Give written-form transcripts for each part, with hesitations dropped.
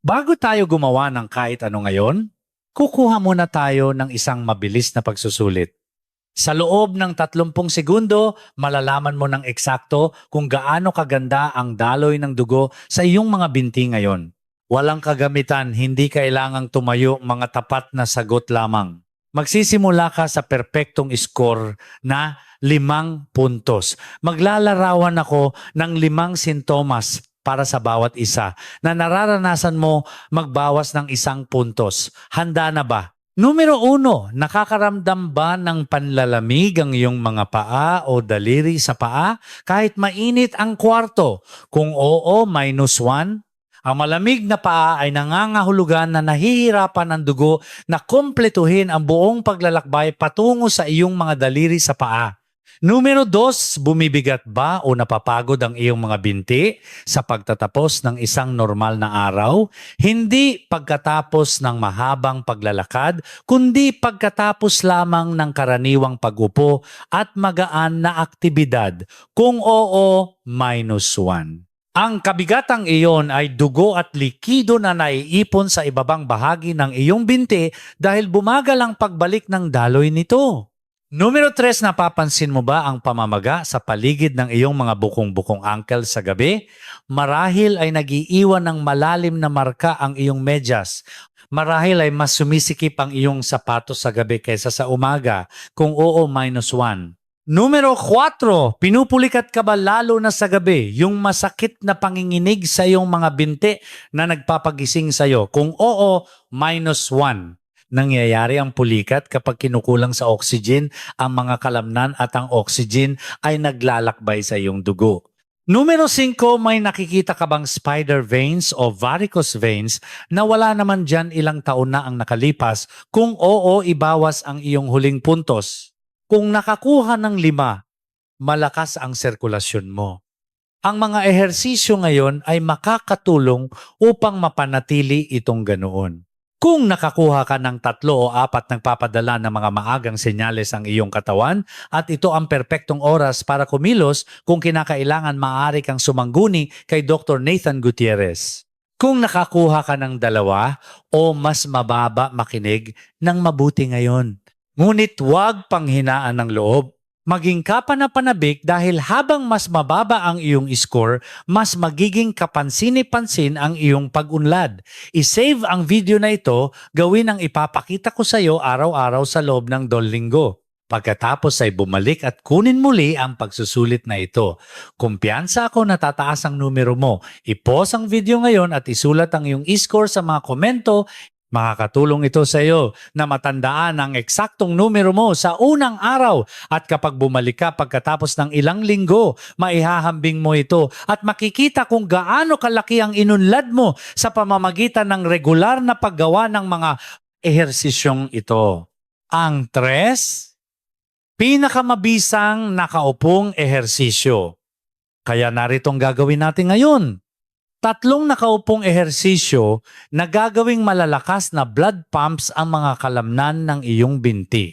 Bago tayo gumawa ng kahit ano ngayon, kukuha muna tayo ng isang mabilis na pagsusulit. Sa loob ng 30 segundo, malalaman mo ng eksakto kung gaano kaganda ang daloy ng dugo sa iyong mga binti ngayon. Walang kagamitan, hindi kailangang tumayo, mga tapat na sagot lamang. Magsisimula ka sa perpektong score na 5 puntos. Maglalarawan ako ng 5 sintomas para sa bawat isa na nararanasan mo magbawas ng 1 puntos. Handa na ba? Numero 1, nakakaramdam ba ng panlalamig ang iyong mga paa o daliri sa paa kahit mainit ang kwarto? Kung oo, -1. Ang malamig na paa ay nangangahulugan na nahihirapan ang dugo na kumpletuhin ang buong paglalakbay patungo sa iyong mga daliri sa paa. Numero 2, bumibigat ba o napapagod ang iyong mga binti sa pagtatapos ng isang normal na araw? Hindi pagkatapos ng mahabang paglalakad, kundi pagkatapos lamang ng karaniwang pag-upo at magaan na aktibidad. Kung oo, -1. Ang kabigatang iyon ay dugo at likido na naiipon sa ibabang bahagi ng iyong binti dahil bumagal ang pagbalik ng daloy nito. Numero 3, napapansin mo ba ang pamamaga sa paligid ng iyong mga bukong-bukong ankle sa gabi? Marahil ay nagiiwan ng malalim na marka ang iyong medyas. Marahil ay mas sumisikip ang iyong sapatos sa gabi kaysa sa umaga. Kung oo, -1. Numero 4, pinupulikat ka ba lalo na sa gabi yung masakit na panginginig sa iyong mga binti na nagpapagising sa iyo? Kung oo, -1. Nangyayari ang pulikat kapag kinukulang sa oxygen ang mga kalamnan at ang oxygen ay naglalakbay sa iyong dugo. Numero 5, may nakikita ka bang spider veins o varicose veins na wala naman dyan ilang taon na ang nakalipas? Kung oo, ibawas ang iyong huling puntos. Kung nakakuha ng 5, malakas ang sirkulasyon mo. Ang mga ehersisyo ngayon ay makakatulong upang mapanatili itong ganoon. Kung nakakuha ka ng 3 o 4, nagpapadala ng mga maagang senyales ang iyong katawan at ito ang perpektong oras para kumilos, kung kinakailangan maaari kang sumangguni kay Dr. Nathan Gutierrez. Kung nakakuha ka ng 2 o mas mababa, makinig ng mabuti ngayon. Ngunit huwag panghinaan ng loob. Maging kapanapanabik dahil habang mas mababa ang iyong score, mas magiging kapansin-pansin ang iyong pag-unlad. I-save ang video na ito, gawin ang ipapakita ko sa iyo araw-araw sa loob ng 2 linggo. Pagkatapos ay bumalik at kunin muli ang pagsusulit na ito. Kumpiyansa ako na tataas ang numero mo. I-pause ang video ngayon at isulat ang iyong score sa mga komento. Makakatulong ito sa iyo na matandaan ang eksaktong numero mo sa unang araw at kapag bumalik ka pagkatapos ng ilang linggo, maihahambing mo ito at makikita kung gaano kalaki ang inunlad mo sa pamamagitan ng regular na paggawa ng mga ehersisyong ito. Ang 3, pinakamabisang nakaupong ehersisyo. Kaya narito ang gagawin natin ngayon. 3 nakaupong ehersisyo na gagawing malalakas na blood pumps ang mga kalamnan ng iyong binti.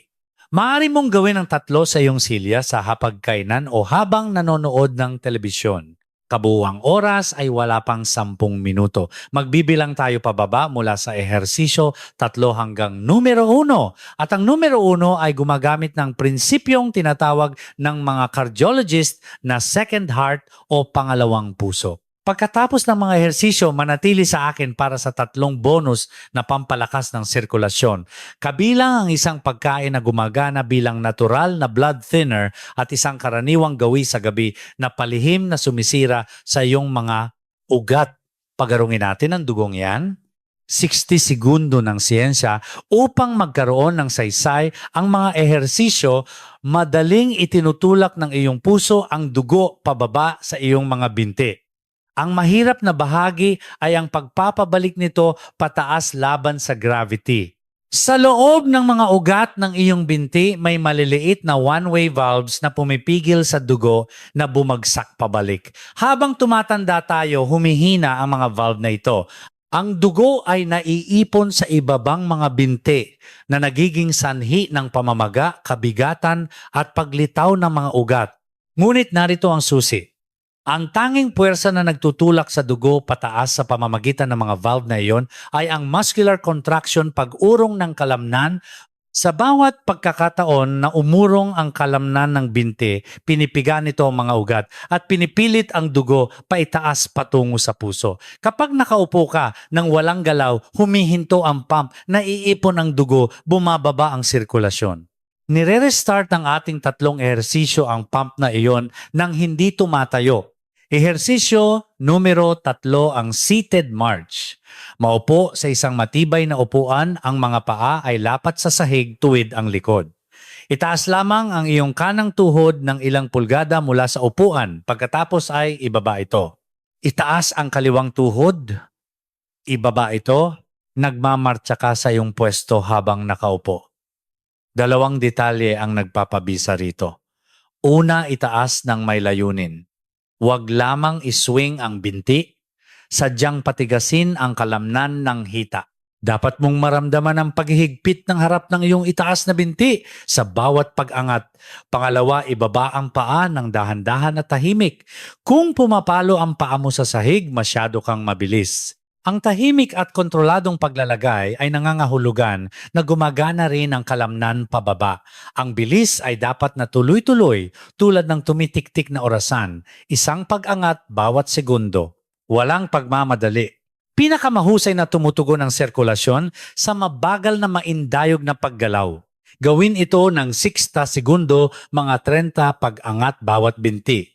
Maaari mong gawin ang 3 sa iyong silya sa hapagkainan o habang nanonood ng telebisyon. Kabuuang oras ay wala pang 10 minuto. Magbibilang tayo pababa mula sa ehersisyo 3 hanggang numero 1. At ang numero 1 ay gumagamit ng prinsipyong tinatawag ng mga cardiologist na second heart o pangalawang puso. Pagkatapos ng mga ehersisyo, manatili sa akin para sa 3 bonus na pampalakas ng sirkulasyon. Kabilang ang isang pagkain na gumagana bilang natural na blood thinner at isang karaniwang gawi sa gabi na palihim na sumisira sa iyong mga ugat. Pagarungin natin ang dugong yan. 60 segundo ng siyensya upang magkaroon ng saysay ang mga ehersisyo, madaling itinutulak ng iyong puso ang dugo pababa sa iyong mga binti. Ang mahirap na bahagi ay ang pagpapabalik nito pataas laban sa gravity. Sa loob ng mga ugat ng iyong binti, may maliliit na one-way valves na pumipigil sa dugo na bumagsak pabalik. Habang tumatanda tayo, humihina ang mga valve na ito. Ang dugo ay naiipon sa ibabang mga binti na nagiging sanhi ng pamamaga, kabigatan at paglitaw ng mga ugat. Ngunit narito ang susi. Ang tanging puwersa na nagtutulak sa dugo pataas sa pamamagitan ng mga valve na iyon ay ang muscular contraction pag-urong ng kalamnan. Sa bawat pagkakataon na umurong ang kalamnan ng binti, pinipiga nito ang mga ugat at pinipilit ang dugo paitaas patungo sa puso. Kapag nakaupo ka nang walang galaw, humihinto ang pump, naiipon ang dugo, bumababa ang sirkulasyon. Nire-restart ng ating tatlong ehersisyo ang pump na iyon nang hindi tumatayo. Ehersisyo numero 3 ang seated march. Maupo sa isang matibay na upuan, ang mga paa ay lapat sa sahig, tuwid ang likod. Itaas lamang ang iyong kanang tuhod ng ilang pulgada mula sa upuan, pagkatapos ay ibaba ito. Itaas ang kaliwang tuhod, ibaba ito, nagmamartsa ka sa iyong pwesto habang nakaupo. Dalawang detalye ang nagpapabisa rito. Una, itaas ng may layunin. Huwag lamang iswing ang binti, sadyang patigasin ang kalamnan ng hita. Dapat mong maramdaman ang paghihigpit ng harap ng iyong itaas na binti sa bawat pag-angat. Pangalawa, ibaba ang paa ng dahan-dahan at tahimik. Kung pumapalo ang paa mo sa sahig, masyado kang mabilis. Ang tahimik at kontroladong paglalagay ay nangangahulugan na gumagana rin ang kalamnan pababa. Ang bilis ay dapat na tuloy-tuloy tulad ng tumitik-tik na orasan, isang pag-angat bawat segundo. Walang pagmamadali. Pinakamahusay na tumutugon ang sirkulasyon sa mabagal na maindayog na paggalaw. Gawin ito ng 60 segundo, mga 30 pag-angat bawat binti.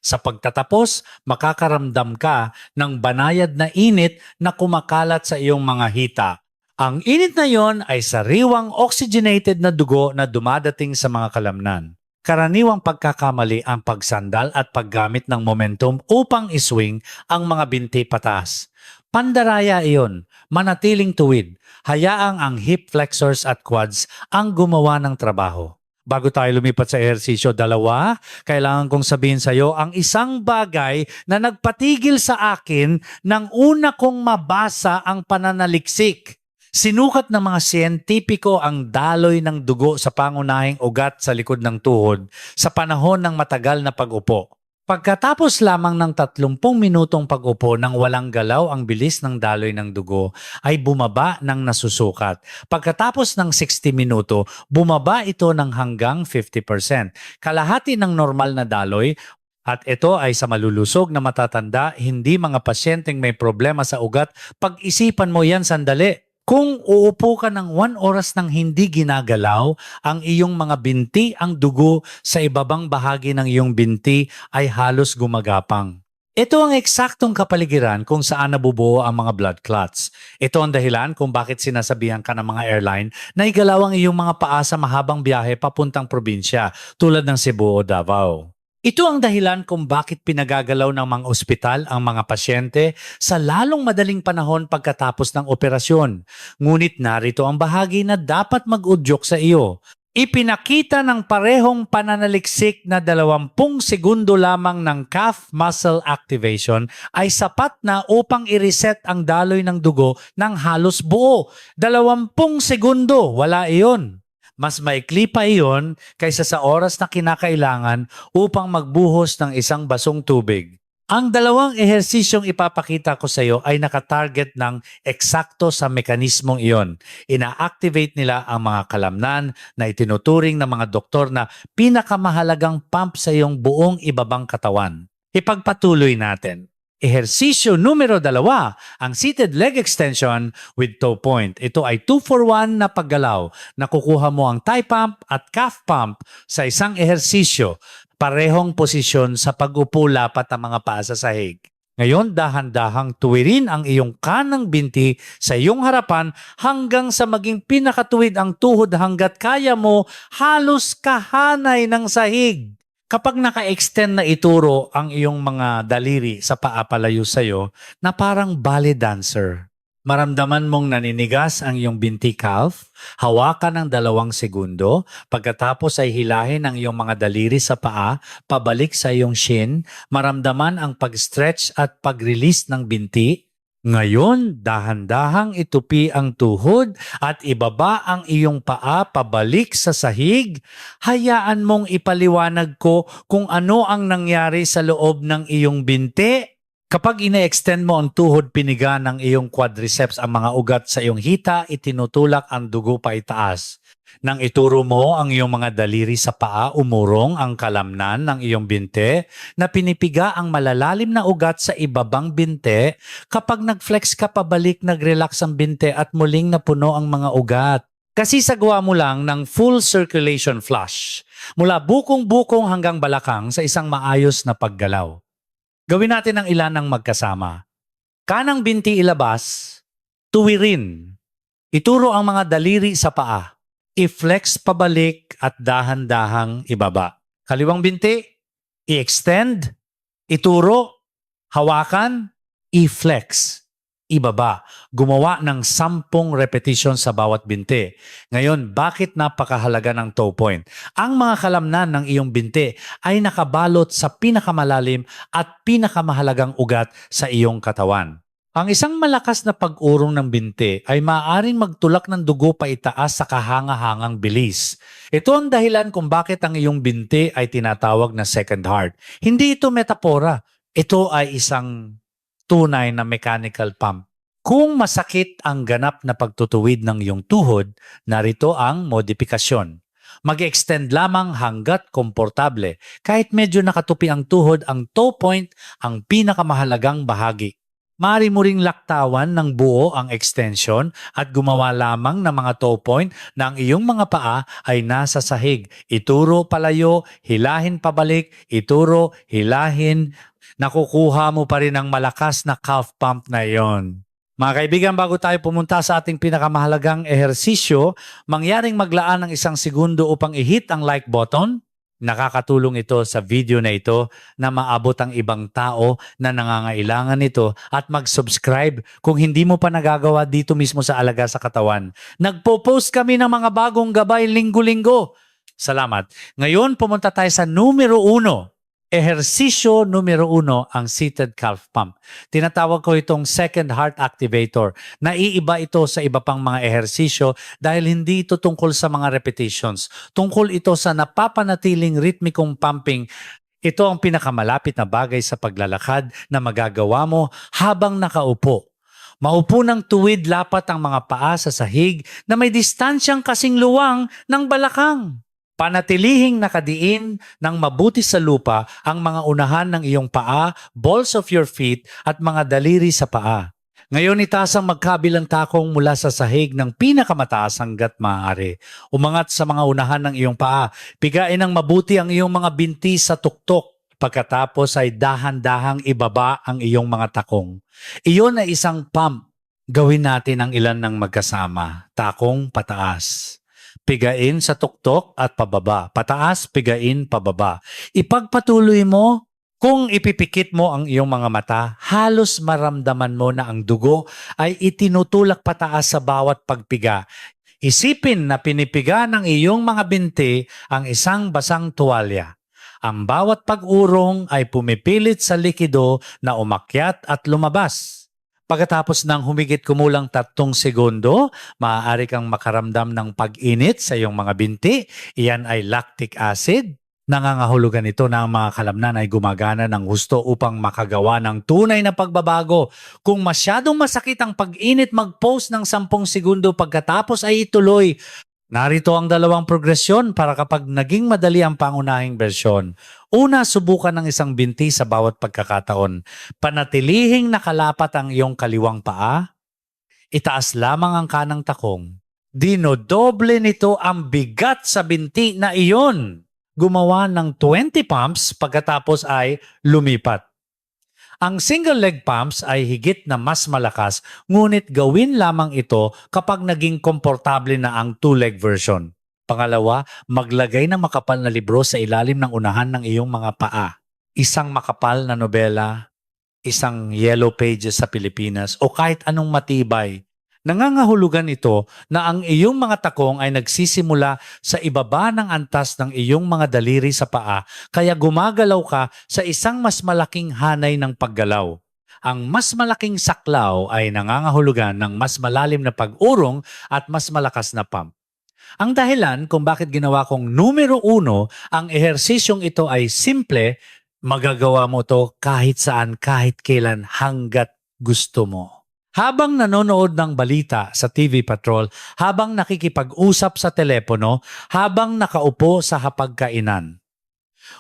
Sa pagtatapos, makakaramdam ka ng banayad na init na kumakalat sa iyong mga hita. Ang init na yon ay sariwang oxygenated na dugo na dumadating sa mga kalamnan. Karaniwang pagkakamali ang pagsandal at paggamit ng momentum upang iswing ang mga binti pataas. Pandaraya iyon, manatiling tuwid, hayaang ang hip flexors at quads ang gumawa ng trabaho. Bago tayo lumipat sa ehersisyo 2, kailangan kong sabihin sa iyo ang isang bagay na nagpatigil sa akin nang una kong mabasa ang pananaliksik. Sinukat ng mga siyentipiko ang daloy ng dugo sa pangunahing ugat sa likod ng tuhod sa panahon ng matagal na pag-upo. Pagkatapos lamang ng 30 minutong pag-upo nang walang galaw, ang bilis ng daloy ng dugo ay bumaba ng nasusukat. Pagkatapos ng 60 minuto, bumaba ito ng hanggang 50%. Kalahati ng normal na daloy, at ito ay sa malulusog na matatanda, hindi mga pasyenteng may problema sa ugat. Pag-isipan mo yan sandali. Kung uupo ka ng 1 oras nang hindi ginagalaw ang iyong mga binti, ang dugo sa ibabang bahagi ng iyong binti ay halos gumagapang. Ito ang eksaktong kapaligiran kung saan nabubuo ang mga blood clots. Ito ang dahilan kung bakit sinasabihan ka ng mga airline na igalaw ang iyong mga paa sa mahabang biyahe papuntang probinsya tulad ng Cebu o Davao. Ito ang dahilan kung bakit pinagagalaw ng mga ospital ang mga pasyente sa lalong madaling panahon pagkatapos ng operasyon. Ngunit narito ang bahagi na dapat mag-udyok sa iyo. Ipinakita ng parehong pananaliksik na 20 segundo lamang ng calf muscle activation ay sapat na upang i-reset ang daloy ng dugo ng halos buo. 20 segundo, wala iyon. Mas maikli pa iyon kaysa sa oras na kinakailangan upang magbuhos ng isang basong tubig. Ang dalawang ehersisyong ipapakita ko sa iyo ay nakatarget ng eksakto sa mekanismong iyon. Ina-activate nila ang mga kalamnan na itinuturing ng mga doktor na pinakamahalagang pump sa iyong buong ibabang katawan. Ipagpatuloy natin. Ehersisyo numero 2, ang seated leg extension with toe point. Ito ay 2-for-1 na paggalaw. Nakukuha mo ang thigh pump at calf pump sa isang ehersisyo. Parehong posisyon sa pag-upo lapat ang mga paa sa sahig. Ngayon, dahan-dahang tuwirin ang iyong kanang binti sa iyong harapan hanggang sa maging pinakatuwid ang tuhod hanggat kaya mo halos kahanay ng sahig. Kapag naka-extend na ituro ang iyong mga daliri sa paa palayo sa iyo na parang ballet dancer, maramdaman mong naninigas ang iyong binti calf, hawakan ng 2 segundo, pagkatapos ay hilahin ang iyong mga daliri sa paa, pabalik sa iyong shin, maramdaman ang pag-stretch at pag-release ng binti, Ngayon, dahan-dahang itupi ang tuhod at ibaba ang iyong paa pabalik sa sahig. Hayaan mong ipaliwanag ko kung ano ang nangyari sa loob ng iyong binti. Kapag ine-extend mo ang tuhod piniga ng iyong quadriceps ang mga ugat sa iyong hita, itinutulak ang dugo pa itaas. Nang ituro mo ang iyong mga daliri sa paa, umurong ang kalamnan ng iyong binte na pinipiga ang malalalim na ugat sa ibabang binte. Kapag nag-flex ka pabalik, nag-relax ang binte at muling napuno ang mga ugat. Kasi sagwa mo lang ng full circulation flush mula bukong-bukong hanggang balakang sa isang maayos na paggalaw. Gawin natin ang ilan ng magkasama. Kanang binti ilabas, tuwirin. Ituro ang mga daliri sa paa. I-flex pabalik at dahan-dahang ibaba. Kaliwang binti, i-extend, ituro, hawakan, i-flex, ibaba. Gumawa ng 10 repetition sa bawat binti. Ngayon, bakit napakahalaga ng toe point? Ang mga kalamnan ng iyong binti ay nakabalot sa pinakamalalim at pinakamahalagang ugat sa iyong katawan. Ang isang malakas na pag-urong ng binti ay maaaring magtulak ng dugo pa itaas sa kahanga-hangang bilis. Ito ang dahilan kung bakit ang iyong binti ay tinatawag na second heart. Hindi ito metapora. Ito ay isang tunay na mechanical pump. Kung masakit ang ganap na pagtutuwid ng iyong tuhod, narito ang modifikasyon. Mag-extend lamang hanggat komportable. Kahit medyo nakatupi ang tuhod, ang toe point ang pinakamahalagang bahagi. Maaari mo ring laktawan ng buo ang extension at gumawa lamang ng mga toe point na ang iyong mga paa ay nasa sahig. Ituro palayo, hilahin pabalik, ituro, hilahin. Nakukuha mo pa rin ang malakas na calf pump na iyon. Mga kaibigan, bago tayo pumunta sa ating pinakamahalagang ehersisyo, mangyaring maglaan ng 1 segundo upang i-hit ang like button. Nakakatulong ito sa video na ito na maabot ang ibang tao na nangangailangan nito at mag-subscribe kung hindi mo pa nagagawa dito mismo sa Alaga sa Katawan. Nagpo-post kami ng mga bagong gabay linggo-linggo. Salamat. Ngayon, pumunta tayo sa numero 1. Ehersisyo numero 1 ang seated calf pump. Tinatawag ko itong second heart activator. Naiiba ito sa iba pang mga ehersisyo dahil hindi ito tungkol sa mga repetitions. Tungkol ito sa napapanatiling ritmikong pumping. Ito ang pinakamalapit na bagay sa paglalakad na magagawa mo habang nakaupo. Maupo ng tuwid lapat ang mga paa sa sahig na may distansyang kasing luwang ng balakang. Panatilihing nakadiin ng mabuti sa lupa ang mga unahan ng iyong paa, balls of your feet at mga daliri sa paa. Ngayon itaas ang magkabilang takong mula sa sahig ng pinakamataas hanggat maaari. Umangat sa mga unahan ng iyong paa. Pigain ng mabuti ang iyong mga binti sa tuktok. Pagkatapos ay dahan-dahang ibaba ang iyong mga takong. Iyon ay isang pump. Gawin natin ang ilan ng magkasama. Takong pataas. Pigain sa tuktok at pababa. Pataas, pigain, pababa. Ipagpatuloy mo. Kung ipipikit mo ang iyong mga mata, halos maramdaman mo na ang dugo ay itinutulak pataas sa bawat pagpiga. Isipin na pinipiga ng iyong mga binti ang isang basang tuwalya. Ang bawat pag-urong ay pumipilit sa likido na umakyat at lumabas. Pagkatapos ng humigit kumulang 3 segundo, maaari kang makaramdam ng pag-init sa iyong mga binti. Iyan ay lactic acid. Nangangahulugan ito na ang mga kalamnan ay gumagana ng husto upang makagawa ng tunay na pagbabago. Kung masyadong masakit ang pag-init, mag-pause ng 10 segundo pagkatapos ay ituloy. Narito ang 2 progresyon para kapag naging madali ang pangunahing bersyon. Una, subukan ng 1 binti sa bawat pagkakataon. Panatilihing nakalapat ang iyong kaliwang paa. Itaas lamang ang kanang takong. Dinodoble nito ang bigat sa binti na iyon. Gumawa ng 20 pumps pagkatapos ay lumipat. Ang single leg pumps ay higit na mas malakas, ngunit gawin lamang ito kapag naging komportable na ang 2-leg version. Pangalawa, maglagay ng makapal na libro sa ilalim ng unahan ng iyong mga paa. Isang makapal na nobela, isang Yellow Pages sa Pilipinas o kahit anong matibay. Nangangahulugan ito na ang iyong mga takong ay nagsisimula sa ibaba ng antas ng iyong mga daliri sa paa, kaya gumagalaw ka sa isang mas malaking hanay ng paggalaw. Ang mas malaking saklaw ay nangangahulugan ng mas malalim na pag-urong at mas malakas na pump. Ang dahilan kung bakit ginawa kong numero 1 ang ehersisyong ito ay simple, magagawa mo to kahit saan, kahit kailan, hanggat gusto mo. Habang nanonood ng balita sa TV Patrol, habang nakikipag-usap sa telepono, habang nakaupo sa hapagkainan.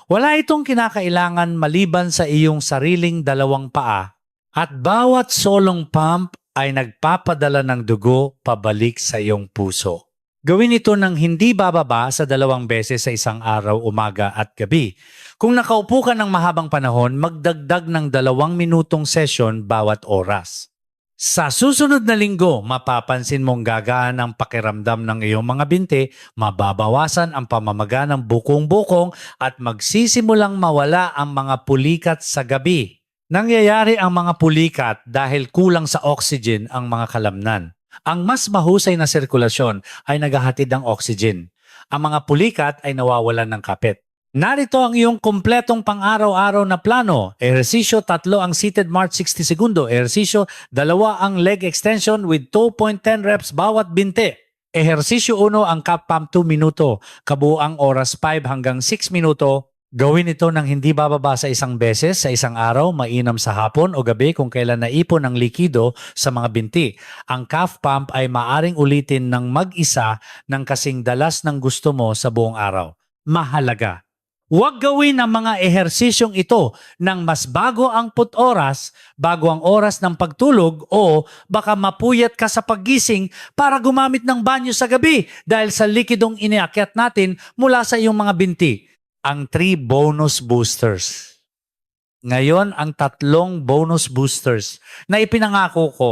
Wala itong kinakailangan maliban sa iyong sariling dalawang paa at bawat solong pump ay nagpapadala ng dugo pabalik sa iyong puso. Gawin ito ng hindi bababa sa 2 beses sa isang araw, umaga at gabi. Kung nakaupo ka ng mahabang panahon, magdagdag ng 2 minutong session bawat oras. Sa susunod na linggo, mapapansin mong gagaan ang pakiramdam ng iyong mga binti, mababawasan ang pamamaga ng bukong-bukong at magsisimulang mawala ang mga pulikat sa gabi. Nangyayari ang mga pulikat dahil kulang sa oxygen ang mga kalamnan. Ang mas mahusay na sirkulasyon ay naghahatid ng oxygen. Ang mga pulikat ay nawawalan ng kapit. Narito ang iyong kumpletong pang-araw-araw na plano. Ehersisyo 3 ang seated march 60 segundo. Ehersisyo 2 ang leg extension with 2.10 reps bawat binti. Ehersisyo 1 ang calf pump 2 minuto. Kabuang oras 5 hanggang 6 minuto. Gawin ito ng hindi bababa sa 1 beses sa isang araw, mainam sa hapon o gabi kung kailan naipon ang likido sa mga binti. Ang calf pump ay maaring ulitin ng mag-isa ng kasing dalas ng gusto mo sa buong araw. Mahalaga. Huwag gawin ang mga ehersisyong ito ng mas bago ang oras, bago ang oras ng pagtulog o baka mapuyat ka sa paggising para gumamit ng banyo sa gabi dahil sa likidong iniakyat natin mula sa iyong mga binti. Ang 3 bonus boosters. Ngayon, ang 3 bonus boosters na ipinangako ko.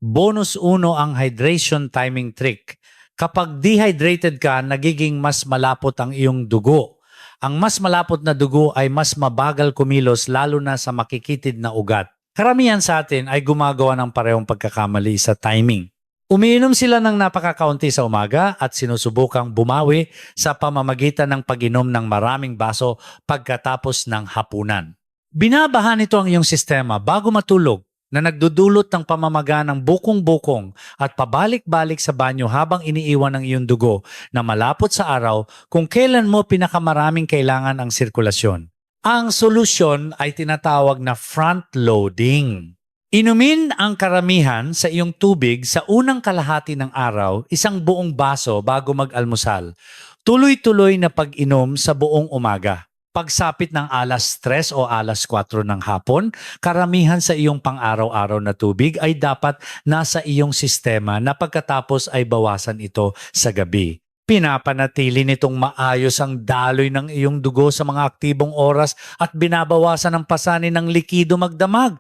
Bonus 1 ang hydration timing trick. Kapag dehydrated ka, nagiging mas malapot ang iyong dugo. Ang mas malapot na dugo ay mas mabagal kumilos lalo na sa makikitid na ugat. Karamihan sa atin ay gumagawa ng parehong pagkakamali sa timing. Umiinom sila ng napakakaunti sa umaga at sinusubukang bumawi sa pamamagitan ng pag-inom ng maraming baso pagkatapos ng hapunan. Binabahan nito ang iyong sistema bago matulog na nagdudulot ng pamamaga ng bukong-bukong at pabalik-balik sa banyo habang iniiwan ang iyong dugo na malapot sa araw kung kailan mo pinakamaraming kailangan ang sirkulasyon. Ang solusyon ay tinatawag na front-loading. Inumin ang karamihan sa iyong tubig sa unang kalahati ng araw, 1 buong baso bago mag-almusal. Tuloy-tuloy na pag-inom sa buong umaga. Pagsapit ng alas 3 o alas 4 ng hapon, karamihan sa iyong pang-araw-araw na tubig ay dapat nasa iyong sistema na pagkatapos ay bawasan ito sa gabi. Pinapanatili nitong maayos ang daloy ng iyong dugo sa mga aktibong oras at binabawasan ang pasanin ng likido magdamag.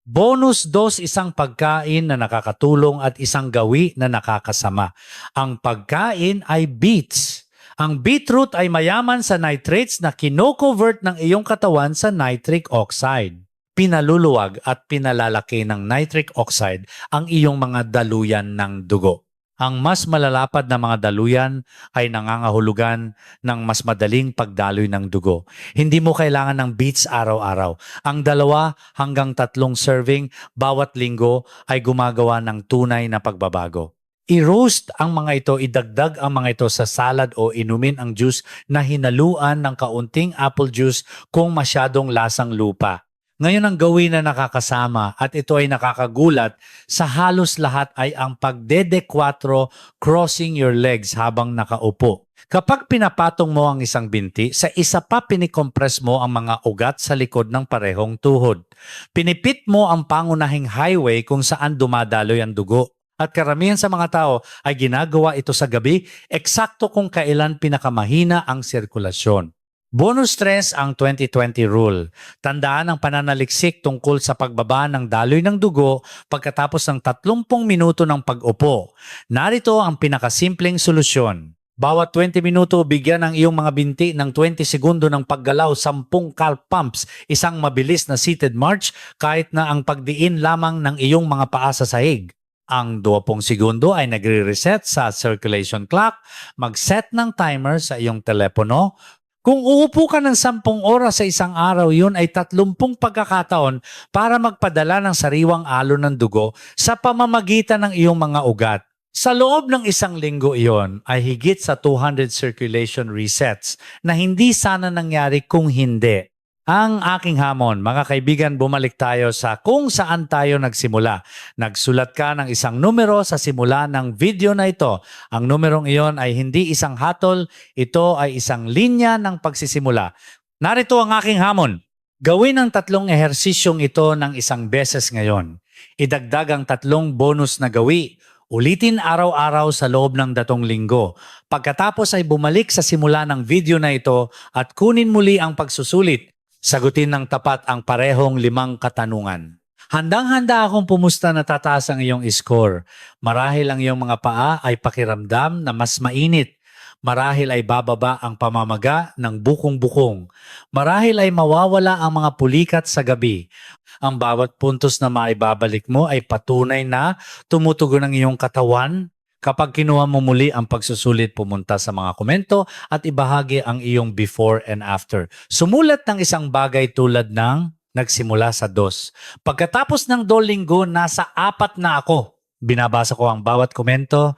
Bonus 2 isang pagkain na nakakatulong at isang gawi na nakakasama. Ang pagkain ay beets. Ang beetroot ay mayaman sa nitrates na kino-convert ng iyong katawan sa nitric oxide. Pinaluluwag at pinalalaki ng nitric oxide ang iyong mga daluyan ng dugo. Ang mas malalapad na mga daluyan ay nangangahulugan ng mas madaling pagdaloy ng dugo. Hindi mo kailangan ng beets araw-araw. Ang 2 hanggang 3 serving bawat linggo ay gumagawa ng tunay na pagbabago. I-roast ang mga ito, idagdag ang mga ito sa salad o inumin ang juice na hinaluan ng kaunting apple juice kung masyadong lasang lupa. Ngayon ang gawin na nakakasama at ito ay nakakagulat sa halos lahat ay ang pagdede-4 crossing your legs habang nakaupo. Kapag pinapatong mo ang isang binti, sa isa pa pinikompress mo ang mga ugat sa likod ng parehong tuhod. Pinipit mo ang pangunahing highway kung saan dumadaloy ang dugo. At karamihan sa mga tao ay ginagawa ito sa gabi, eksakto kung kailan pinakamahina ang sirkulasyon. Bonus 3 ang 20-20 rule. Tandaan ang pananaliksik tungkol sa pagbaba ng daloy ng dugo pagkatapos ng 30 minuto ng pag-upo. Narito ang pinakasimpleng solusyon. Bawat 20 minuto, bigyan ang iyong mga binti ng 20 segundo ng paggalaw, 10 calf pumps, isang mabilis na seated march kahit na ang pagdiin lamang ng iyong mga paa sa sahig. Ang 20 segundo ay nagre-reset sa circulation clock. Mag-set ng timer sa iyong telepono. Kung uupo ka ng 10 oras sa isang araw, yun ay 30 pagkakataon para magpadala ng sariwang alon ng dugo sa pamamagitan ng iyong mga ugat. Sa loob ng isang linggo iyon ay higit sa 200 circulation resets na hindi sana nangyari kung hindi. Ang aking hamon, mga kaibigan, bumalik tayo sa kung saan tayo nagsimula. Nagsulat ka ng isang numero sa simula ng video na ito. Ang numerong iyon ay hindi isang hatol, ito ay isang linya ng pagsisimula. Narito ang aking hamon. Gawin ang 3 ehersisyong ito ng isang beses ngayon. Idagdag ang 3 bonus na gawi. Ulitin araw-araw sa loob ng 3 linggo. Pagkatapos ay bumalik sa simula ng video na ito at kunin muli ang pagsusulit. Sagutin ng tapat ang parehong 5 katanungan. Handang-handa akong pumusta na tataas ang iyong score. Marahil ang iyong mga paa ay pakiramdam na mas mainit. Marahil ay bababa ang pamamaga ng bukong-bukong. Marahil ay mawawala ang mga pulikat sa gabi. Ang bawat puntos na maibabalik mo ay patunay na tumutugon ang iyong katawan. Kapag kinuha mo muli ang pagsusulit, pumunta sa mga komento at ibahagi ang iyong before and after. Sumulat ng isang bagay tulad ng nagsimula sa 2. Pagkatapos ng 2 linggo, nasa 4 na ako. Binabasa ko ang bawat komento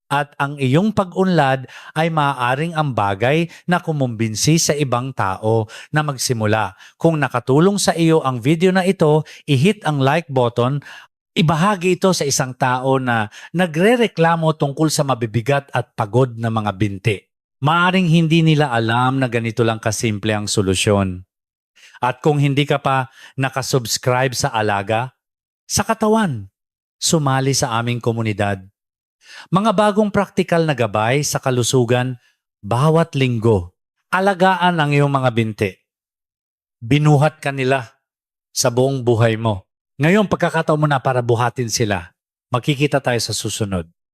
at ang iyong pag-unlad ay maaaring ang bagay na kumumbinsi sa ibang tao na magsimula. Kung nakatulong sa iyo ang video na ito, i-hit ang like button. Ibahagi ito sa isang tao na nagrereklamo tungkol sa mabibigat at pagod na mga binti. Maaring hindi nila alam na ganito lang kasimple ang solusyon. At kung hindi ka pa nakasubscribe sa Alaga, sa katawan, sumali sa aming komunidad. Mga bagong praktikal na gabay sa kalusugan bawat linggo. Alagaan ang iyong mga binti. Binuhat ka nila sa buong buhay mo. Ngayon, pagkakataon mo na para buhatin sila. Magkikita tayo sa susunod.